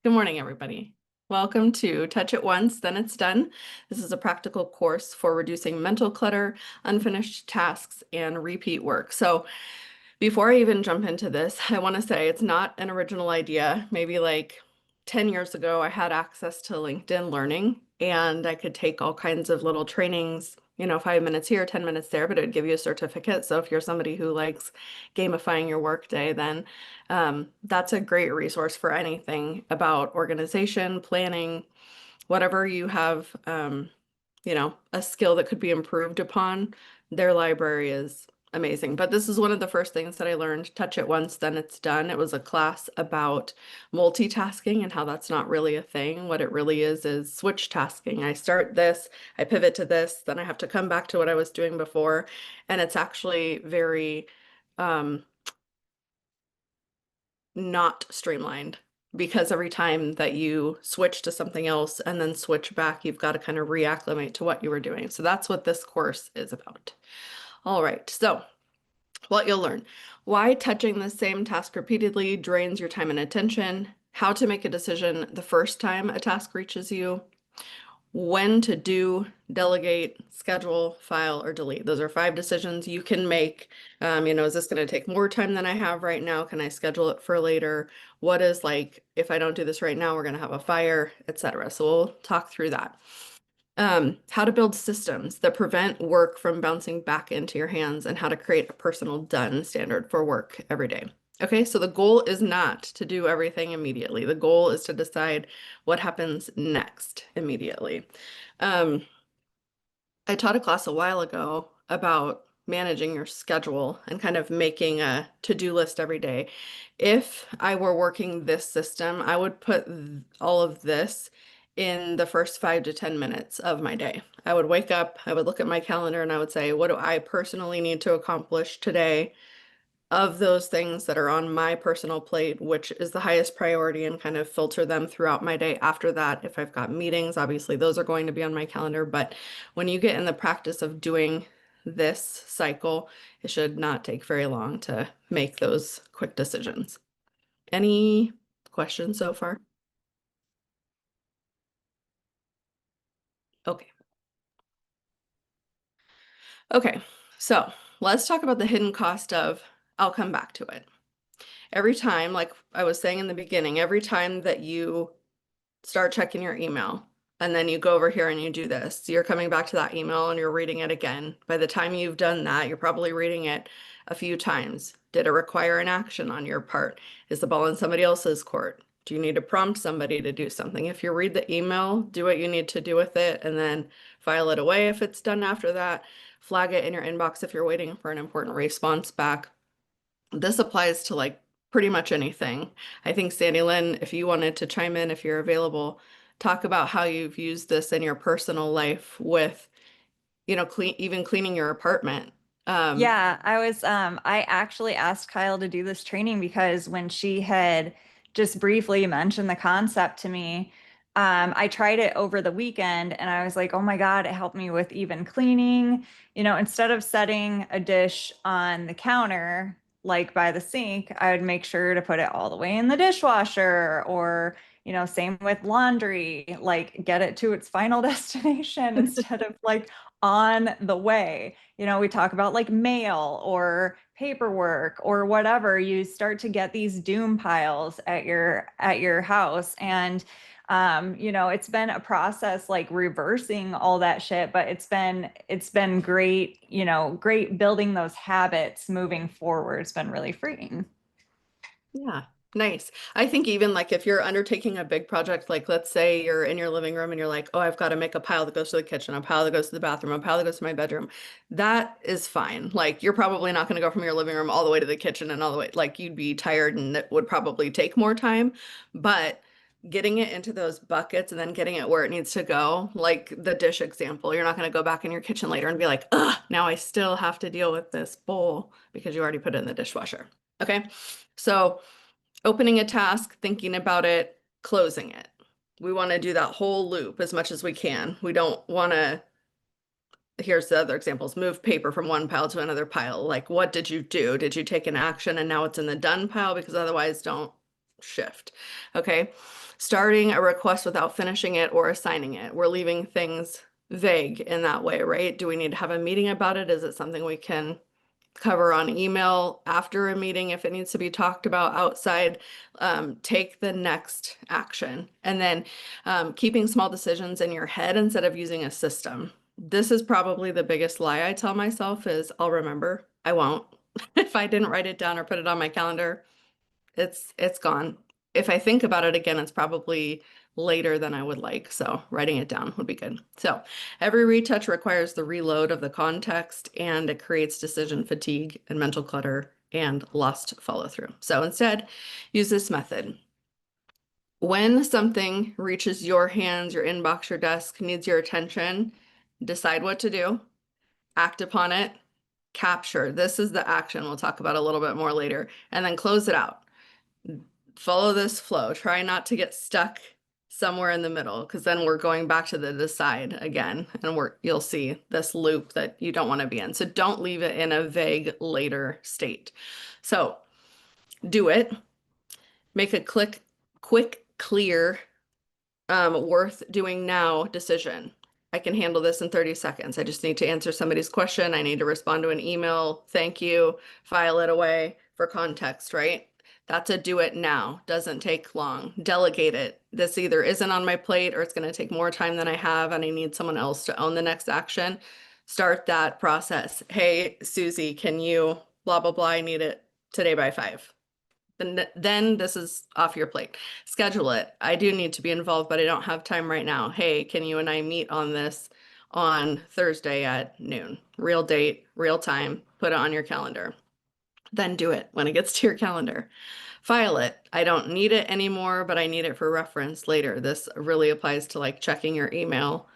Good morning, everybody. Welcome to Touch It Once, Then It's Done. This is a practical course for reducing mental clutter, unfinished tasks, and repeat work. So before I even jump into this, I want to say it's not an original idea. Maybe like 10 years ago, I had access to LinkedIn Learning and I could take all kinds of little trainings, 5 minutes here, 10 minutes there, but it would give you a certificate. So if you're somebody who likes gamifying your workday, then that's a great resource for anything about organization, planning, whatever you have, a skill that could be improved upon. Their library is amazing. But this is one of the first things that I learned, touch it once, then it's done. It was a class about multitasking and how that's not really a thing. What it really is switch tasking. I start this, I pivot to this, then I have to come back to what I was doing before. And it's actually very not streamlined because every time that you switch to something else and then switch back, you've got to kind of reacclimate to what you were doing. So that's what this course is about. All right, so what you'll learn, why touching the same task repeatedly drains your time and attention, how to make a decision the first time a task reaches you, when to do, delegate, schedule, file, or delete. Those are 5 decisions you can make. Is this going to take more time than I have right now? Can I schedule it for later? What is like, if I don't do this right now, we're going to have a fire, etc. So we'll talk through that. How to build systems that prevent work from bouncing back into your hands and how to create a personal done standard for work every day. Okay, so the goal is not to do everything immediately. The goal is to decide what happens next immediately. I taught a class a while ago about managing your schedule and kind of making a to-do list every day. If I were working this system, I would put all of this in the first 5 to 10 minutes of my day. I would wake up, I would look at my calendar, and I would say, what do I personally need to accomplish today? Of those things that are on my personal plate, which is the highest priority, and kind of filter them throughout my day. After that, if I've got meetings, obviously those are going to be on my calendar. But when you get in the practice of doing this cycle, it should not take very long to make those quick decisions. Any questions so far? Okay. Okay, so let's talk about the hidden cost of, I'll come back to it. Every time, like I was saying in the beginning, every time that you start checking your email and then you go over here and you do this, you're coming back to that email and you're reading it again. By the time you've done that, you're probably reading it a few times. Did it require an action on your part? Is the ball in somebody else's court? Do you need to prompt somebody to do something? If you read the email, do what you need to do with it and then file it away if it's done after that. Flag it in your inbox if you're waiting for an important response back. This applies to like pretty much anything. I think Sandy Lynn, if you wanted to chime in, if you're available, talk about how you've used this in your personal life with, even cleaning your apartment. Um, Yeah, I actually asked Kyle to do this training because when she had just briefly mentioned the concept to me, I tried it over the weekend and I was like, oh my God, it helped me with even cleaning. Instead of setting a dish on the counter, like by the sink, I would make sure to put it all the way in the dishwasher or, same with laundry, like get it to its final destination instead of like on the way. We talk about like mail or paperwork or whatever. You start to get these doom piles at your house. And it's been a process like reversing all that shit, but it's been great, great building those habits moving forward. It's been really freeing. yeah, nice. I think even like if you're undertaking a big project, like let's say you're in your living room and you're like, oh, I've got to make a pile that goes to the kitchen, a pile that goes to the bathroom, a pile that goes to my bedroom. That is fine. Like you're probably not going to go from your living room all the way to the kitchen and all the way, like you'd be tired and it would probably take more time. But getting it into those buckets and then getting it where it needs to go, like the dish example, you're not going to go back in your kitchen later and be like, ugh, now I still have to deal with this bowl because you already put it in the dishwasher. Okay. So opening a task, thinking about it, closing it. We want to do that whole loop as much as we can. We don't want to, here's the other examples, move paper from one pile to another pile. Like, what did you do? Did you take an action and now it's in the done pile? Because otherwise, don't shift. Okay. Starting a request without finishing it or assigning it. We're leaving things vague in that way, right? Do we need to have a meeting about it? Is it something we can cover on email after a meeting if it needs to be talked about outside? Take the next action. And then keeping small decisions in your head instead of using a system. This is probably the biggest lie I tell myself is I'll remember. I won't. If I didn't write it down or put it on my calendar, it's gone. If I think about it again, it's probably later than I would like. So writing it down would be good. So every retouch requires the reload of the context, and it creates decision fatigue and mental clutter and lost follow through. So instead, use this method. When something reaches your hands, your inbox, your desk, needs your attention, decide what to do, act upon it, capture. This is the action we'll talk about a little bit more later, and then close it out. Follow this flow. Try not to get stuck somewhere in the middle, because then we're going back to the decide again, and you'll see this loop that you don't want to be in. So don't leave it in a vague later state. So do it. Make a quick, clear, worth doing now decision. I can handle this in 30 seconds. I just need to answer somebody's question. I need to respond to an email. Thank you. File it away for context, right? That's a do it now. Doesn't take long. Delegate it. This either isn't on my plate or it's going to take more time than I have and I need someone else to own the next action. Start that process. Hey, Susie, can you blah, blah, blah. I need it today by 5. Then this is off your plate. Schedule it. I do need to be involved, but I don't have time right now. Hey, can you and I meet on this on Thursday at noon? Real date, real time. Put it on your calendar. Then do it when it gets to your calendar. File it. I don't need it anymore, but I need it for reference later. This really applies to like checking your email.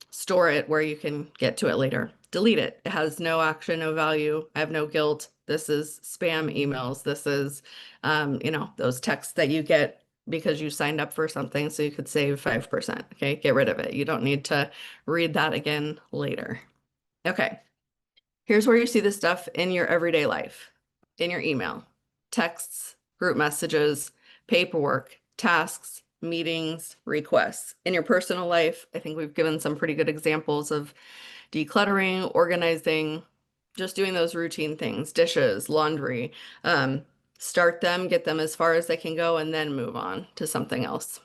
Store it where you can get to it later. Delete it. It has no action, no value. I have no guilt. This is spam emails. This is, those texts that you get because you signed up for something so you could save 5%. Okay, get rid of it. You don't need to read that again later. Okay, here's where you see this stuff in your everyday life, in your email, texts, group messages, paperwork, tasks, meetings, requests. In your personal life, I think we've given some pretty good examples of decluttering, organizing, just doing those routine things, dishes, laundry. Start them, get them as far as they can go, and then move on to something else.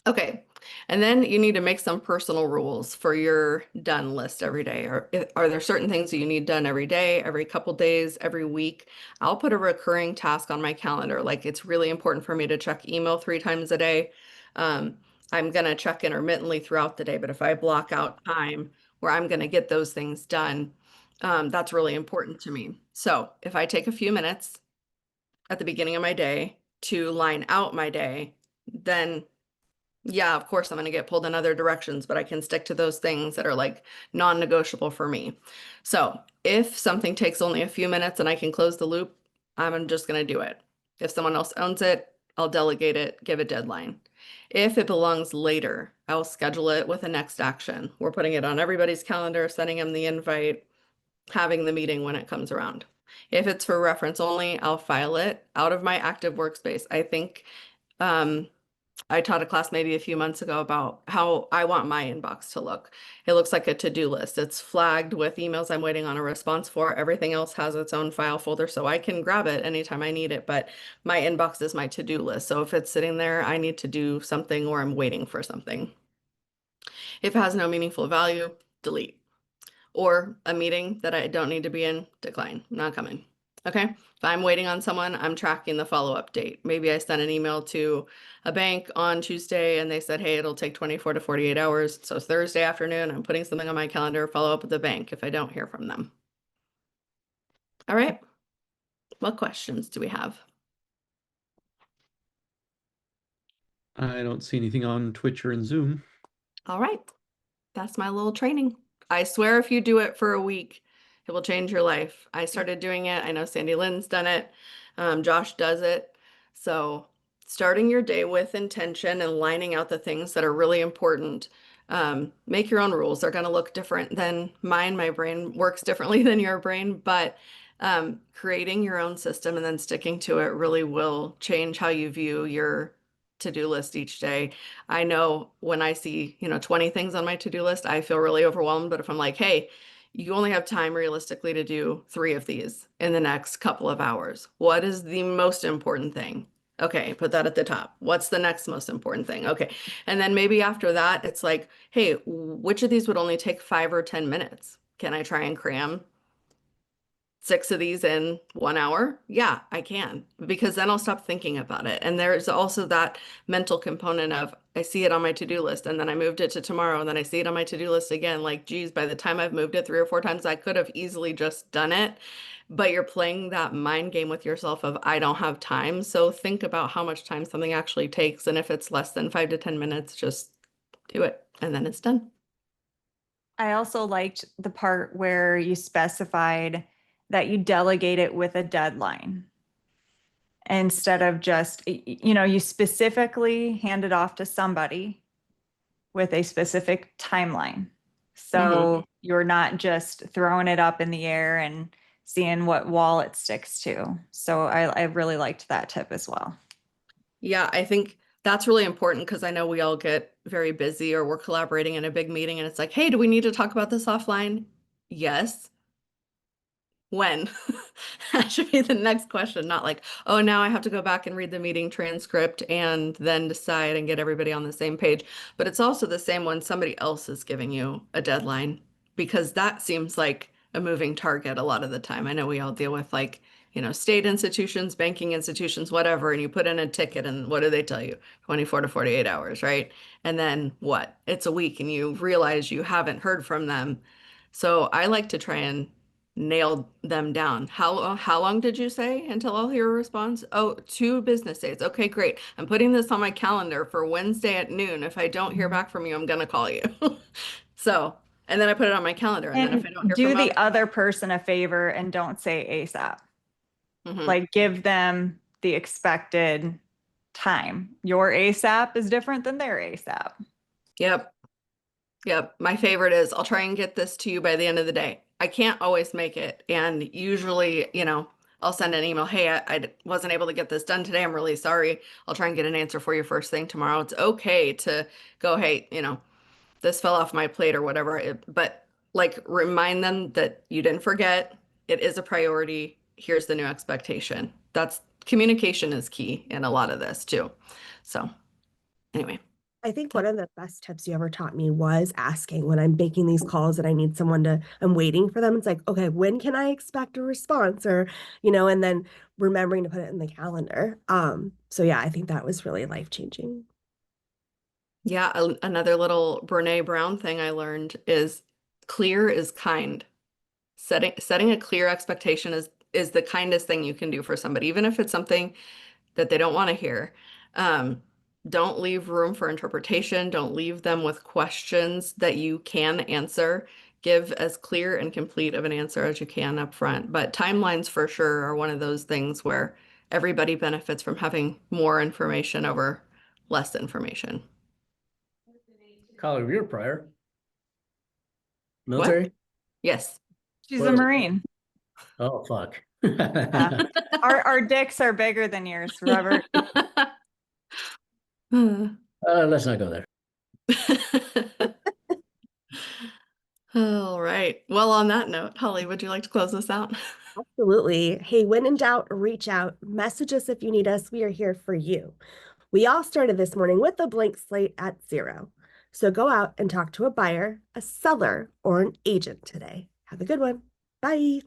Okay, and then you need to make some personal rules for your done list every day. Are there certain things that you need done every day, every couple days, every week? I'll put a recurring task on my calendar. Like it's really important for me to check email 3 times a day. I'm going to check intermittently throughout the day, but if I block out time where I'm going to get those things done, that's really important to me. So if I take a few minutes at the beginning of my day to line out my day, then yeah, of course, I'm going to get pulled in other directions, but I can stick to those things that are like non-negotiable for me. So if something takes only a few minutes and I can close the loop, I'm just going to do it. If someone else owns it, I'll delegate it, give a deadline. If it belongs later, I'll schedule it with a next action. We're putting it on everybody's calendar, sending them the invite, having the meeting when it comes around. If it's for reference only, I'll file it out of my active workspace. I think I taught a class maybe a few months ago about how I want my inbox to look. It looks like a to-do list. It's flagged with emails I'm waiting on a response for. Everything else has its own file folder, so I can grab it anytime I need it, but my inbox is my to-do list. So if it's sitting there, I need to do something or I'm waiting for something. If it has no meaningful value, delete. Or a meeting that I don't need to be in, decline, not coming. Okay, if I'm waiting on someone, I'm tracking the follow-up date. Maybe I sent an email to a bank on Tuesday and they said, hey, it'll take 24 to 48 hours. So Thursday afternoon, I'm putting something on my calendar, follow up with the bank if I don't hear from them. All right, what questions do we have? I don't see anything on Twitch or in Zoom. All right, that's my little training. I swear if you do it for a week, it will change your life. I started doing it. I know Sandy Lynn's done it. Josh does it. So starting your day with intention and lining out the things that are really important. Make your own rules. They're going to look different than mine. My brain works differently than your brain, but Creating your own system and then sticking to it really will change how you view your to-do list each day. I know when I see, 20 things on my to-do list, I feel really overwhelmed. But if I'm like, hey, you only have time realistically to do 3 of these in the next couple of hours. What is the most important thing? Okay, put that at the top. What's the next most important thing? Okay. And then maybe after that, it's like, hey, which of these would only take 5 or 10 minutes? Can I try and cram 6 of these in 1 hour? Yeah, I can, because then I'll stop thinking about it. And there's also that mental component of I see it on my to-do list and then I moved it to tomorrow and then I see it on my to-do list again. Like, geez, by the time I've moved it 3 or 4 times, I could have easily just done it. But you're playing that mind game with yourself of I don't have time. So think about how much time something actually takes. And if it's less than 5 to 10 minutes, just do it and then it's done. I also liked the part where you specified that you delegate it with a deadline instead of just, you specifically hand it off to somebody with a specific timeline. So you're not just throwing it up in the air and seeing what wall it sticks to. So I really liked that tip as well. Yeah, I think that's really important because I know we all get very busy or we're collaborating in a big meeting and it's like, hey, do we need to talk about this offline? Yes. When? That should be the next question, not like, oh, now I have to go back and read the meeting transcript and then decide and get everybody on the same page. But it's also the same when somebody else is giving you a deadline, because that seems like a moving target a lot of the time. I know we all deal with like, state institutions, banking institutions, whatever, and you put in a ticket and what do they tell you? 24 to 48 hours, right? And then what? It's a week and you realize you haven't heard from them. So I like to try and nail them down. How long did you say until I'll hear a response? Oh, 2 business days. Okay, great. I'm putting this on my calendar for Wednesday at noon. If I don't hear back from you, I'm gonna call you. So, and then I put it on my calendar, and then if I don't And hear do from the them, other person a favor and don't say ASAP. mhm. Like give them the expected time. Your ASAP is different than their ASAP. Yep. Yep. My favorite is I'll try and get this to you by the end of the day. I can't always make it. And usually, I'll send an email. Hey, I wasn't able to get this done today. I'm really sorry. I'll try and get an answer for you first thing tomorrow. It's okay to go, hey, this fell off my plate or whatever. But like remind them that you didn't forget. It is a priority. Here's the new expectation. That's communication is key in a lot of this too. So anyway. I think one of the best tips you ever taught me was asking when I'm making these calls and I need someone I'm waiting for them. It's like, okay, when can I expect a response? Or, and then remembering to put it in the calendar. So yeah, I think that was really life-changing. Yeah, another little Brene Brown thing I learned is clear is kind. Setting a clear expectation is the kindest thing you can do for somebody, even if it's something that they don't want to hear. Um, don't leave room for interpretation. Don't leave them with questions that you can answer. Give as clear and complete of an answer as you can up front. But timelines for sure are one of those things where everybody benefits from having more information over less information. Collar, you're prior. What? Military? Yes. She's What a else? Marine. Oh, fuck. Our dicks are bigger than yours, Robert. Let's not go there. All right. Well, on that note, Holly, would you like to close this out? Absolutely. Hey, when in doubt, reach out. Message us if you need us. We are here for you. We all started this morning with a blank slate at 0. So go out and talk to a buyer, a seller, or an agent today. Have a good one. Bye.